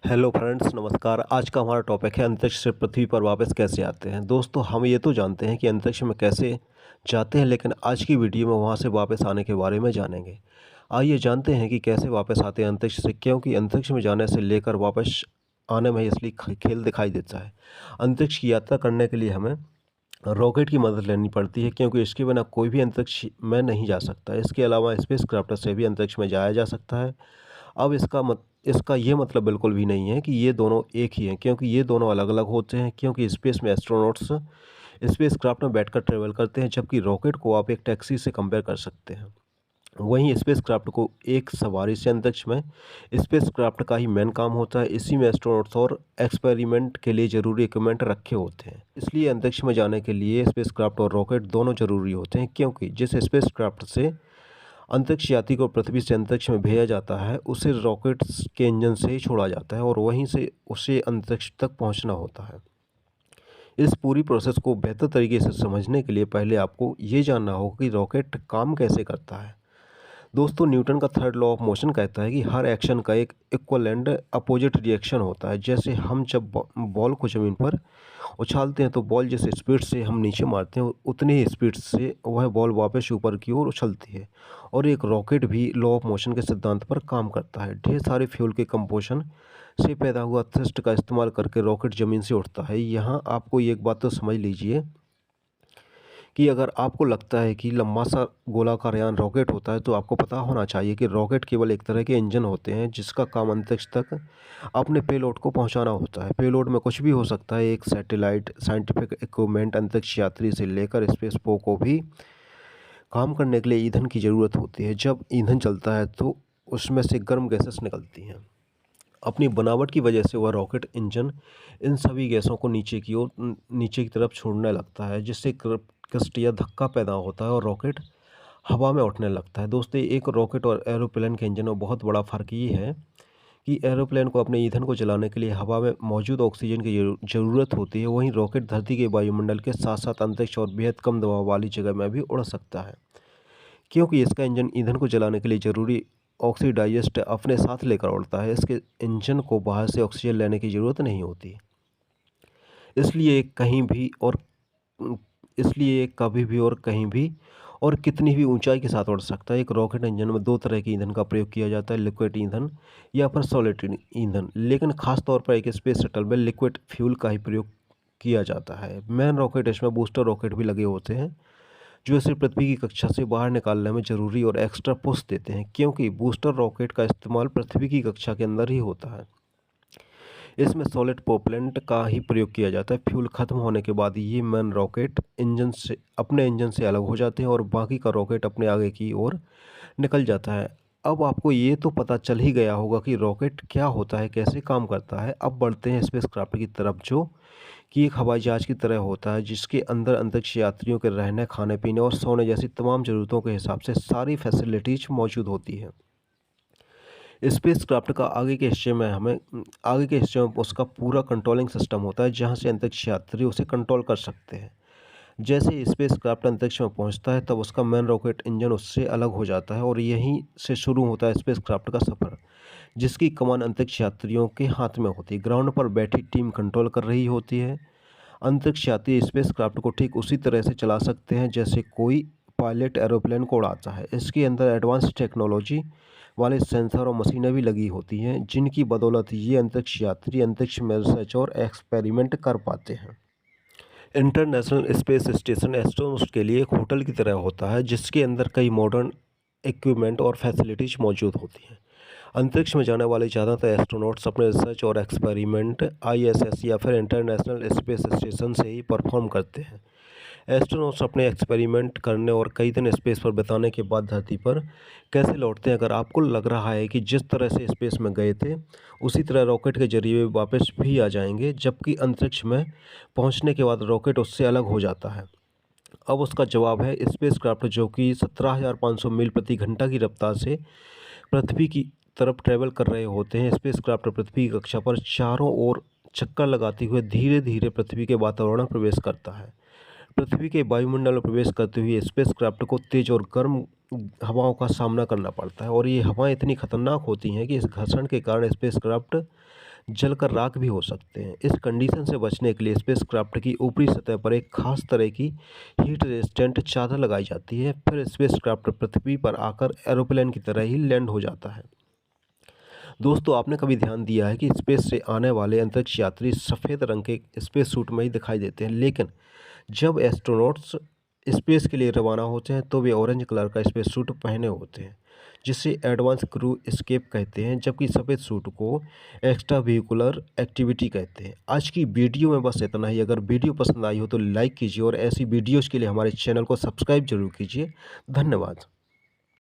Hello friends, नमस्कार। आज का हमारा टॉपिक है अंतरिक्ष से पृथ्वी पर वापस कैसे आते हैं। दोस्तों, हम ये तो जानते हैं कि अंतरिक्ष में कैसे जाते हैं, लेकिन आज की वीडियो में वहाँ से वापस आने के बारे में जानेंगे। आइए जानते हैं कि कैसे वापस आते हैं अंतरिक्ष से, क्योंकि अंतरिक्ष में जाने से लेकर वापस आने में असली खेल दिखाई देता है। अंतरिक्ष की यात्रा करने के लिए हमें रॉकेट की मदद लेनी पड़ती है, क्योंकि इसके बिना कोई भी अंतरिक्ष में नहीं जा सकता। इसके अलावा स्पेस क्राफ्ट से भी अंतरिक्ष में जाया जा सकता है। अब इसका ये मतलब बिल्कुल भी नहीं है कि ये दोनों एक ही हैं, क्योंकि ये दोनों अलग-अलग होते हैं। क्योंकि स्पेस में एस्ट्रोनॉट्स स्पेसक्राफ्ट में बैठकर ट्रैवल करते हैं, जबकि रॉकेट को आप एक टैक्सी से कंपेयर कर सकते हैं। वहीं स्पेसक्राफ्ट को एक सवारी से अंतरिक्ष में स्पेसक्राफ्ट का ही मेन काम होता है। इसी में एस्ट्रोनॉट्स और एक्सपेरिमेंट के लिए ज़रूरी इक्विपमेंट रखे होते हैं। इसलिए अंतरिक्ष में जाने के लिए स्पेसक्राफ्ट और रॉकेट दोनों ज़रूरी होते हैं, क्योंकि जिस स्पेसक्राफ्ट से अंतरिक्ष यात्री को पृथ्वी से अंतरिक्ष में भेजा जाता है, उसे रॉकेट्स के इंजन से ही छोड़ा जाता है और वहीं से उसे अंतरिक्ष तक पहुंचना होता है। इस पूरी प्रोसेस को बेहतर तरीके से समझने के लिए पहले आपको ये जानना होगा कि रॉकेट काम कैसे करता है। दोस्तों, न्यूटन का थर्ड लॉ ऑफ मोशन कहता है कि हर एक्शन का एक इक्वल एंड अपोजिट रिएक्शन होता है। जैसे हम जब बॉल को ज़मीन पर उछालते हैं तो बॉल जिस स्पीड से हम नीचे मारते हैं, उतनी ही स्पीड से वह बॉल वापस ऊपर की ओर उछलती है। और एक रॉकेट भी लॉ ऑफ मोशन के सिद्धांत पर काम करता है। ढेर सारे फ्यूल के कंपोजिशन से पैदा हुआ थ्रस्ट का इस्तेमाल करके रॉकेट ज़मीन से उठता है। यहाँ आपको एक बात तो समझ लीजिए कि अगर आपको लगता है कि लंबा सा गोलाकार यान रॉकेट होता है, तो आपको पता होना चाहिए कि रॉकेट केवल एक तरह के इंजन होते हैं जिसका काम अंतरिक्ष तक अपने पेलोड को पहुंचाना होता है। पेलोड में कुछ भी हो सकता है, एक सैटेलाइट, साइंटिफिक इक्विपमेंट, अंतरिक्ष यात्री से लेकर स्पेस पोक को भी काम करने के लिए ईंधन की ज़रूरत होती है। जब ईंधन चलता है तो उसमें से गर्म गैसेस निकलती हैं। अपनी बनावट की वजह से वह रॉकेट इंजन इन सभी गैसों को नीचे की तरफ छोड़ने लगता है, जिससे क्रस्ट या धक्का पैदा होता है और रॉकेट हवा में उठने लगता है। दोस्तों, एक रॉकेट और एरोप्लेन के इंजन में बहुत बड़ा फ़र्क ये है कि एरोप्लेन को अपने ईंधन को जलाने के लिए हवा में मौजूद ऑक्सीजन की ज़रूरत होती है। वहीं रॉकेट धरती के वायुमंडल के साथ साथ अंतरिक्ष और बेहद कम दबाव वाली जगह में भी उड़ सकता है, क्योंकि इसका इंजन ईंधन को जलाने के लिए ज़रूरी ऑक्सीडाइज़र अपने साथ लेकर उड़ता है। इसके इंजन को बाहर से ऑक्सीजन लेने की ज़रूरत नहीं होती। इसलिए कहीं भी और इसलिए कभी भी और कहीं भी और कितनी भी ऊंचाई के साथ उड़ सकता है। एक रॉकेट इंजन में दो तरह के ईंधन का प्रयोग किया जाता है, लिक्विड ईंधन या फिर सॉलिड ईंधन। लेकिन खास तौर पर एक स्पेस शटल में लिक्विड फ्यूल का ही प्रयोग किया जाता है। मेन रॉकेट इसमें बूस्टर रॉकेट भी लगे होते हैं, जो इसे पृथ्वी की कक्षा से बाहर निकालने में ज़रूरी और एक्स्ट्रा पुश देते हैं, क्योंकि बूस्टर रॉकेट का इस्तेमाल पृथ्वी की कक्षा के अंदर ही होता है। इसमें सॉलिड प्रोपेलेंट का ही प्रयोग किया जाता है। फ्यूल खत्म होने के बाद ये मेन रॉकेट अपने इंजन से अलग हो जाते हैं और बाकी का रॉकेट अपने आगे की ओर निकल जाता है। अब आपको ये तो पता चल ही गया होगा कि रॉकेट क्या होता है, कैसे काम करता है। अब बढ़ते हैं स्पेसक्राफ्ट की तरफ, जो कि एक हवाई जहाज़ की तरह होता है, जिसके अंदर अंतरिक्ष यात्रियों के रहने, खाने पीने और सोने जैसी तमाम ज़रूरतों के हिसाब से सारी फैसिलिटीज़ मौजूद होती हैं। स्पेसक्राफ्ट का आगे के हिस्से में उसका पूरा कंट्रोलिंग सिस्टम होता है, जहां से अंतरिक्ष यात्री उसे कंट्रोल कर सकते हैं। जैसे ही स्पेसक्राफ्ट अंतरिक्ष में पहुंचता है, तब उसका मेन रॉकेट इंजन उससे अलग हो जाता है और यहीं से शुरू होता है स्पेसक्राफ्ट का सफ़र, जिसकी कमान अंतरिक्ष यात्रियों के हाथ में होती है। ग्राउंड पर बैठी टीम कंट्रोल कर रही होती है। अंतरिक्ष यात्री स्पेसक्राफ्ट को ठीक उसी तरह से चला सकते हैं जैसे कोई पायलट एरोप्लेन को उड़ाता है। इसके अंदर एडवांस टेक्नोलॉजी वाले सेंसर और मशीनें भी लगी होती हैं, जिनकी बदौलत ये अंतरिक्ष यात्री अंतरिक्ष में रिसर्च और एक्सपेरिमेंट कर पाते हैं। इंटरनेशनल स्पेस स्टेशन एस्ट्रोनॉट्स के लिए एक होटल की तरह होता है, जिसके अंदर कई मॉडर्न इक्विपमेंट और फैसिलिटीज़ मौजूद होती हैं। अंतरिक्ष में जाने वाले ज़्यादातर एस्ट्रोनॉट्स अपने रिसर्च और एक्सपेरिमेंट आईएसएस या फिर इंटरनेशनल स्पेस स्टेशन से ही परफॉर्म करते हैं। एस्ट्रोनॉट्स अपने एक्सपेरिमेंट करने और कई दिन स्पेस पर बिताने के बाद धरती पर कैसे लौटते हैं। अगर आपको लग रहा है कि जिस तरह से स्पेस में गए थे, उसी तरह रॉकेट के जरिए वापस भी आ जाएंगे, जबकि अंतरिक्ष में पहुंचने के बाद रॉकेट उससे अलग हो जाता है। अब उसका जवाब है स्पेसक्राफ्ट, जो कि 17,500 मील प्रति घंटा की रफ्तार से पृथ्वी की तरफ ट्रैवल कर रहे होते हैं। स्पेसक्राफ्ट पृथ्वी की कक्षा पर चारों ओर चक्कर लगाते हुए धीरे धीरे पृथ्वी के वातावरण में प्रवेश करता है। पृथ्वी के वायुमंडल में प्रवेश करते हुए स्पेसक्राफ्ट को तेज और गर्म हवाओं का सामना करना पड़ता है, और ये हवाएं इतनी खतरनाक होती हैं कि इस घर्षण के कारण स्पेसक्राफ्ट जलकर राख भी हो सकते हैं। इस कंडीशन से बचने के लिए स्पेसक्राफ्ट की ऊपरी सतह पर एक खास तरह की हीट रेजिस्टेंट चादर लगाई जाती है। फिर स्पेसक्राफ्ट पृथ्वी पर आकर एरोप्लेन की तरह ही लैंड हो जाता है। दोस्तों, आपने कभी ध्यान दिया है कि स्पेस से आने वाले अंतरिक्ष यात्री सफ़ेद रंग के स्पेस सूट में ही दिखाई देते हैं, लेकिन जब एस्ट्रोनॉट्स स्पेस के लिए रवाना होते हैं तो वे ऑरेंज कलर का स्पेस सूट पहने होते हैं, जिसे एडवांस क्रू एस्केप कहते हैं, जबकि सफ़ेद सूट को एक्स्ट्रा व्हीकुलर एक्टिविटी कहते हैं। आज की वीडियो में बस इतना ही। अगर वीडियो पसंद आई हो तो लाइक कीजिए और ऐसी वीडियोज़ के लिए हमारे चैनल को सब्सक्राइब जरूर कीजिए। धन्यवाद।